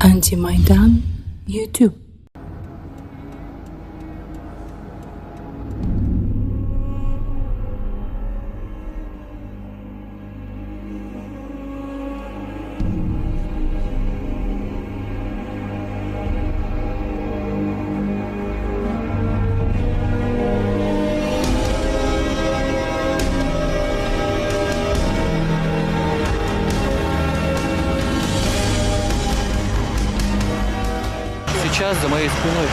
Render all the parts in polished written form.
Anti-Maidan YouTube. Сейчас за моей спиной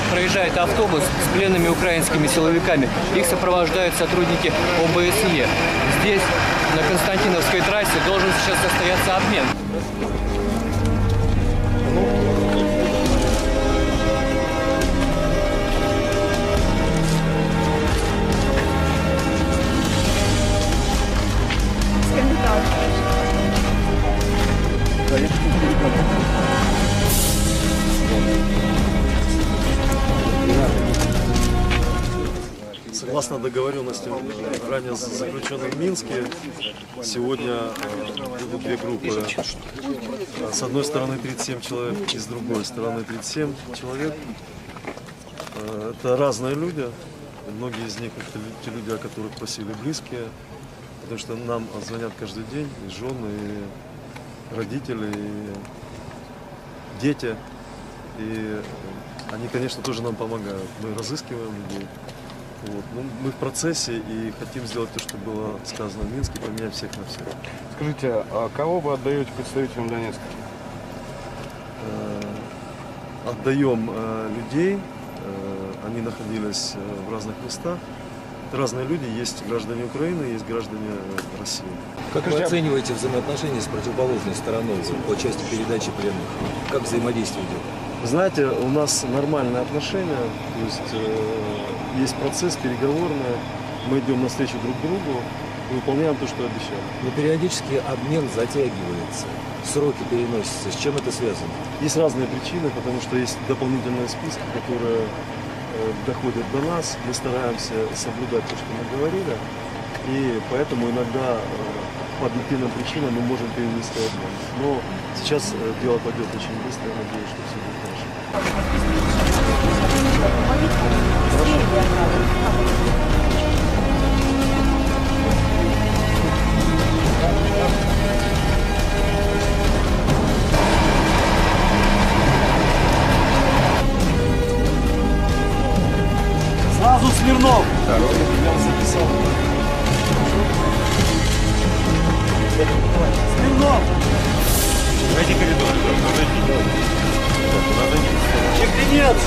проезжает автобус с пленными украинскими силовиками. Их сопровождают сотрудники ОБСЕ. Здесь, на Константиновской трассе, должен сейчас состояться обмен. Согласно договоренностям, ранее заключенным в Минске, сегодня будут две группы. С одной стороны 37 человек и с другой стороны 37 человек. Это разные люди. Многие из них это те люди, о которых просили близкие, потому что нам звонят каждый день и жены, и родители, и дети. И они, конечно, тоже нам помогают. Мы разыскиваем людей. Вот. Ну, мы в процессе и хотим сделать то, что было сказано в Минске, поменять всех на всех. Скажите, а кого вы отдаете представителям Донецка? Отдаем людей, они находились в разных местах. Это разные люди, есть граждане Украины, есть граждане России. Как вы оцениваете взаимоотношения с противоположной стороной по части передачи пленных? Как взаимодействие идет? Знаете, у нас нормальные отношения, то есть процесс переговорный, мы идем навстречу друг другу и выполняем то, что обещали. Но периодически обмен затягивается, сроки переносятся. С чем это связано? Есть разные причины, потому что есть дополнительные списки, которые доходят до нас. Мы стараемся соблюдать то, что мы говорили, и поэтому иногда по объективным причинам мы можем перенести обмен. Но сейчас дело пойдет очень быстро, я надеюсь, что все будет хорошо. Сразу Смирнов! Я записал. Смирнов! Эти коридоры, Чекринец!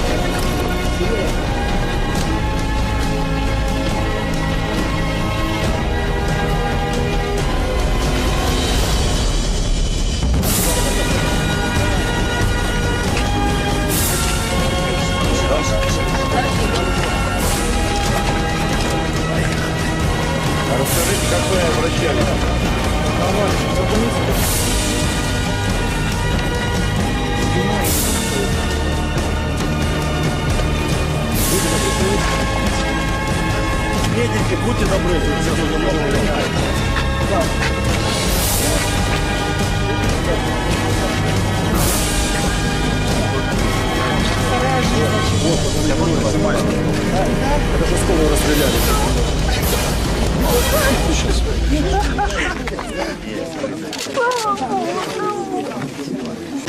А расскажите, как вы обращались? Медики, будьте добры. Это же сколько расстреляли.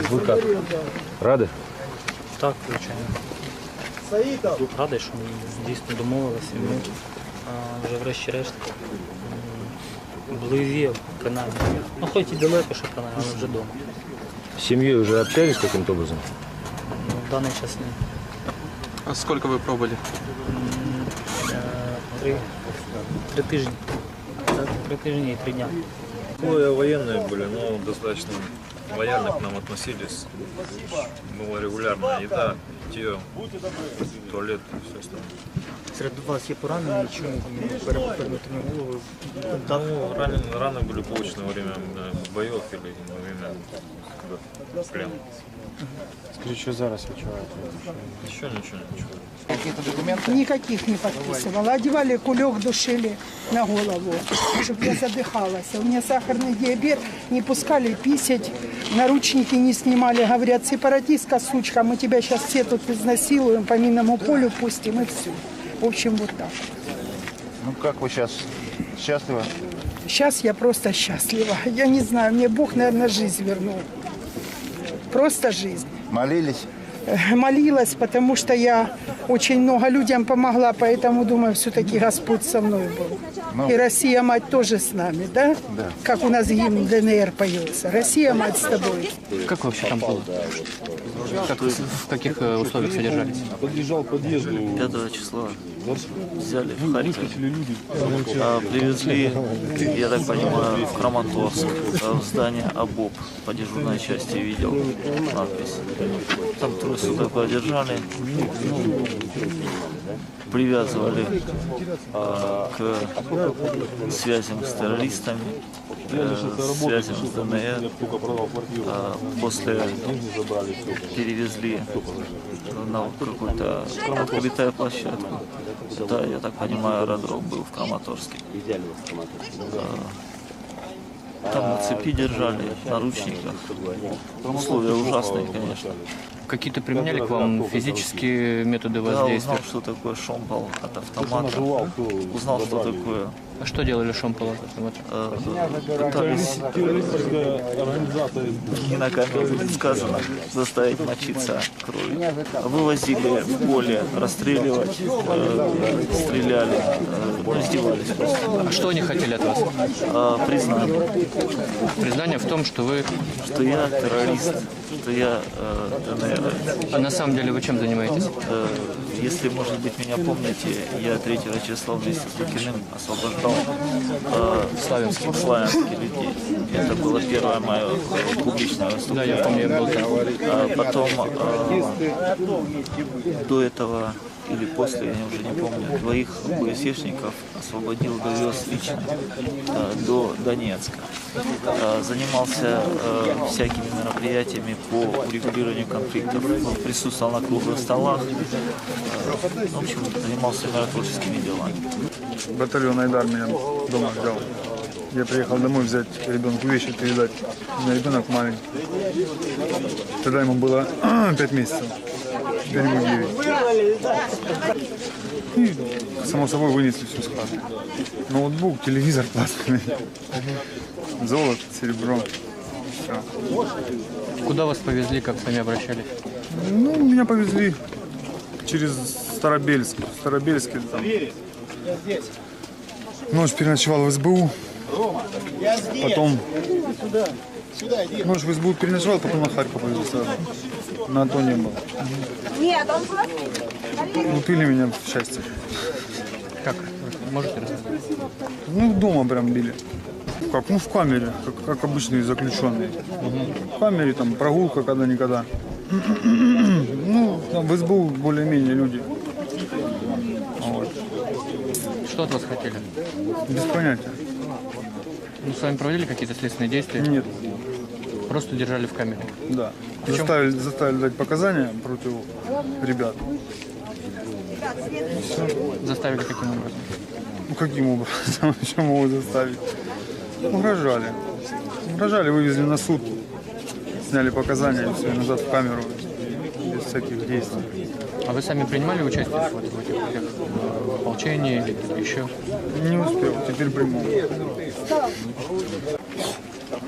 Вы как? Рады? Так, звичайно. Тут радий, що ми дійсно домовилися. Ми вже врешті-решт близі в Канаді. Ну, хоч і далеко, що Канада, але вже вдома. С семьей уже общались каким-то образом? Ну, в даний час ні. А сколько вы пробыли? Три тижні. 3 тижні і 3 дня. Условия военные были, но достаточно лояльно к нам относились. Была регулярная еда, питье, туалет и все остальное. Серед вас є поранені, чому перевернутими головою? Ну, раны были получены во время боев или во время когда плен. Скажіть, що зараз відчуваєте? Еще ничего. Какие-то документы? Никаких не подписывала. Одевали кулек, душили на голову, чтобы я задыхалась. У меня сахарный диабет, не пускали писать, наручники не снимали. Говорят, сепаратистка, сучка, мы тебя сейчас все тут изнасилуем, по минному полю пустим и все. В общем, вот так. Ну как вы сейчас? Счастливы? Сейчас я просто счастлива. Я не знаю, мне Бог, наверное, жизнь вернул. Просто жизнь. Молились? Молилась, потому что я очень много людям помогла, поэтому, думаю, все-таки Господь со мной был. И Россия, мать, тоже с нами, да? Да. Как у нас гимн ДНР поется. Россия, мать, с тобой. Как вообще там было? В каких условиях содержались? 5 числа взяли в Харькове, привезли, я так понимаю, в Краматорск, в здание ОБОП по дежурной части видел надпись. Там трое суток продержали, привязывали к связям с террористами, связям с ДНР. После перевезли на какую-то открытую площадку. Да, я так понимаю, аэродром был в Краматорске. Там на цепи держали, в наручниках. Условия ужасные, конечно. Какие-то применяли к вам физические методы Да, воздействия? узнал, что такое шомпол от автомата. Узнал, что такое. А что делали шомпола от автомата? Пытались, не на камеру будет сказано, заставить мочиться кровью. Вывозили в поле, расстреливать, стреляли, издевались просто. А что они хотели от вас? Признание. Признание в том, что вы... Что я террорист, что я ДНР. А на самом деле вы чем занимаетесь? Если, может быть, меня помните, я 3 числа вместе с Лукиным освобождал славянских людей. Это было первое мое публичное выступление. Да, я помню, я был там. Потом до этого или после, я уже не помню, 2 БСЕшников освободил, довез лично до Донецка. Занимался всякими мероприятиями по урегулированию конфликтов, присутствовал на круглых столах, в общем, занимался миротворческими делами. Батальон Айдар меня дома ждал. Я приехал домой взять ребенку вещи, передать. У меня ребенок маленький. Тогда ему было 5 месяцев. Теперь ему 9. И, само собой, вынесли все с хаты. Ноутбук, телевизор пластиковый. Золото, серебро. Все. Куда вас повезли, как сами обращались? Ну, меня повезли через Старобельск. Старобельске там. Ночь переночевал в СБУ. Потом ночь в СБУ переночевал, потом на Харьков повезли сразу. На то не было. Убили меня в счастье. Как? Можете рассказать? Ну, дома прям били. Как? Ну, в камере, как обычные заключенные. В камере, там, прогулка когда-никогда. Ну, там в СБУ более-менее люди. Вот. Что от вас хотели? Без понятия. Ну, с вами проводили какие-то следственные действия? Нет. Просто держали в камере? Да. Заставили дать показания против ребят. Все. Заставили каким образом? Ну, каким образом? Еще могут заставить? Угрожали. Угрожали, вывезли на суд. Сняли показания и все, назад в камеру. Без всяких действий. А вы сами принимали участие в этих ополчении или еще? Не успел, теперь приму.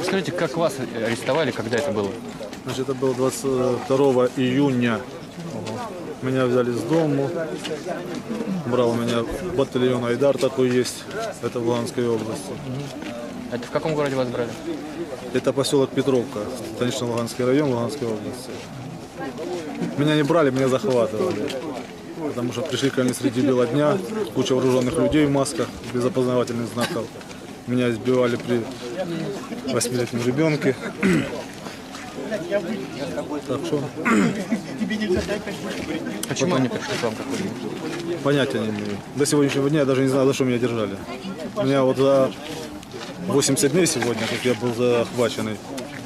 Скажите, как вас арестовали, когда это было? Значит, это было 22 июня. Меня взяли с дому. Брал меня батальон Айдар, такой есть. Это в Луганской области. Это в каком городе вас брали? Это поселок Петровка, Станично-Луганский район Луганской области. Меня не брали, меня захватывали. Потому что пришли ко мне среди бела дня, куча вооруженных людей в масках, без опознавательных знаков. Меня избивали при 8-летнем ребенке. Так что Почему они пришли к вам как вы? понятия не имею. До сегодняшнего дня я даже не знаю, за что меня держали. Меня вот за 80 дней сегодня, как я был захваченный,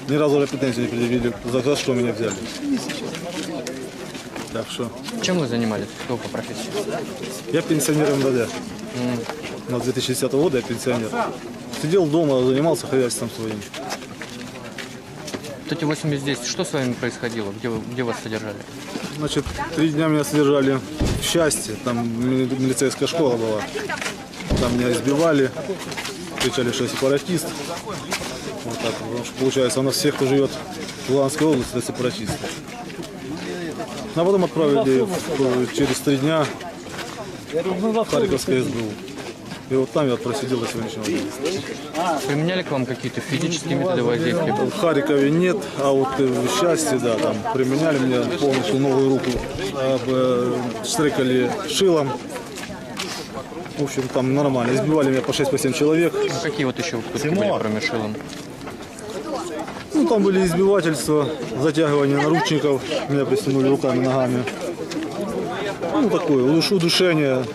ни разу претензий не предъявили, за что меня взяли. Так что... Чем вы занимались? Кто по профессии? Я пенсионер МВД. С 2010 года я пенсионер. Сидел дома, занимался хозяйством своим. Вот эти 80 что с вами происходило? Где вас содержали? Значит, 3 дня меня содержали в Счастье, там милицейская школа была. Там меня избивали, кричали, что я сепаратист. Вот так, потому что, получается, у нас всех, кто живет в Луганской области, это сепаратисты. А потом отправили через 3 дня в Харьковское СБУ. И вот там я просидел до сегодняшнего дня. Применяли к вам какие-то физические методы воздействия? В Харькове нет, а вот в Счастье, да, там применяли мне полностью новую руку, штрикали шилом. В общем, там нормально. Избивали меня по 6-7 человек. Ну, какие вот еще пытки были, кроме шилом? Ну, там были избивательства, затягивание наручников, меня пристегнули руками, ногами. Ну, такое, удушение,